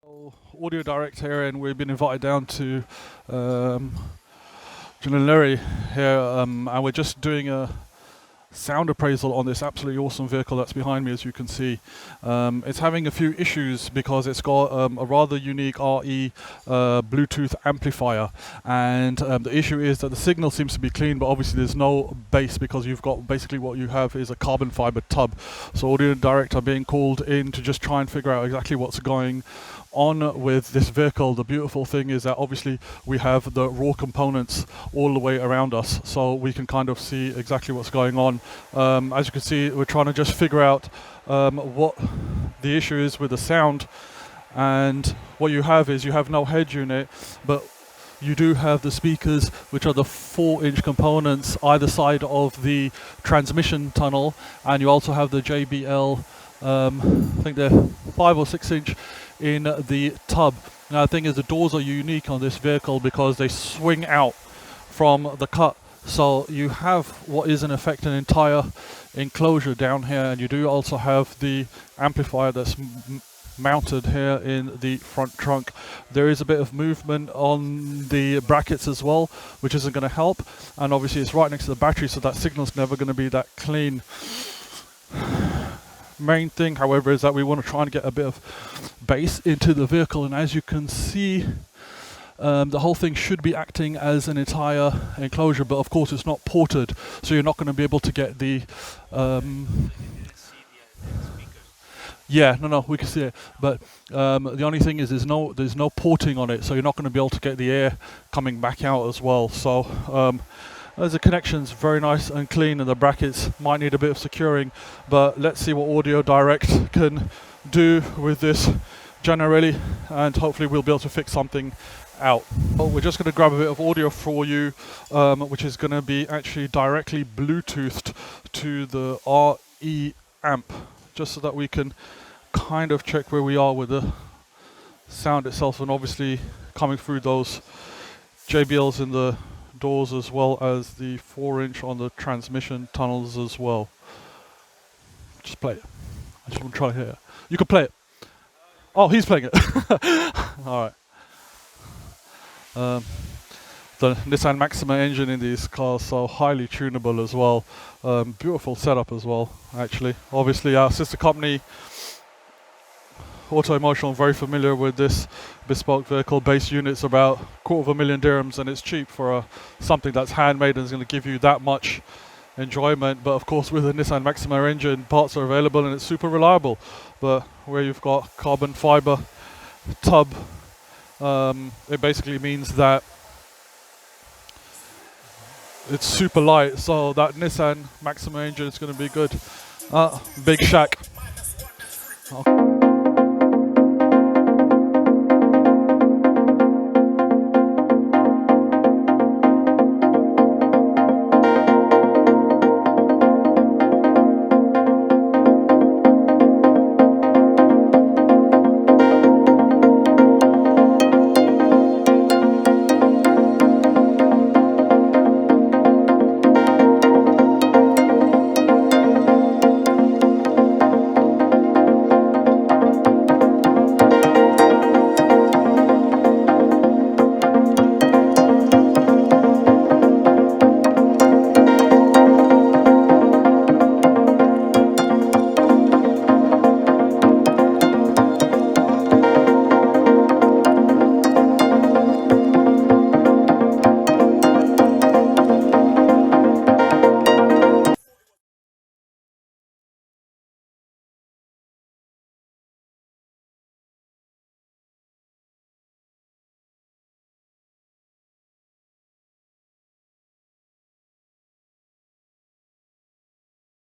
Audio Direct here, and we've been invited down to Jannarelly here, and we're just doing a sound appraisal on this absolutely awesome vehicle that's behind me. As you can see, it's having a few issues because it's got a rather unique RE Bluetooth amplifier, and the issue is that the signal seems to be clean, but obviously there's no bass because you've got basically what you have is a carbon fiber tub. So Audio Direct are being called in to just try and figure out exactly what's going on with this vehicle. The beautiful thing is that obviously we have the raw components all the way around us, so we can kind of see exactly what's going on. As you can see, we're trying to just figure out what the issue is with the sound, and what you have is you have no head unit, but you do have the speakers, which are the 4-inch components either side of the transmission tunnel, and you also have the JBL, I think they're 5 or 6 inch in the tub. Now the thing is, the doors are unique on this vehicle because they swing out from the cut, so you have what is in effect an entire enclosure down here, and you do also have the amplifier that's mounted here in the front trunk. There is a bit of movement on the brackets as well, which isn't going to help, and obviously it's right next to the battery, so that signal's never going to be that clean. Main thing, however, is that we want to try and get a bit of bass into the vehicle, and as you can see, the whole thing should be acting as an entire enclosure, but of course it's not ported, so you're not going to be able to get the we can see it, but the only thing is there's no porting on it, so you're not going to be able to get the air coming back out as well. So as the connection's very nice and clean, and the brackets might need a bit of securing, but let's see what Audio Direct can do with this Jannarelly, and hopefully we'll be able to fix something out. Well, we're just going to grab a bit of audio for you, which is going to be actually directly Bluetoothed to the RE amp, just so that we can kind of check where we are with the sound itself, and obviously coming through those JBLs in the doors as well as the 4-inch on the transmission tunnels as well. Just play it. I just want to try to hear it. You can play it. Oh, he's playing it. Alright. The Nissan Maxima engine in these cars, so highly tunable as well. Beautiful setup as well, actually. Obviously our sister company Auto Emotional, very familiar with this bespoke vehicle. Base unit's about $250,000 dirhams, and it's cheap for something that's handmade and is going to give you that much enjoyment. But of course, with the Nissan Maxima engine, parts are available and it's super reliable. But where you've got carbon fiber tub, it basically means that it's super light, so that Nissan Maxima engine is going to be good. Big shack. Okay.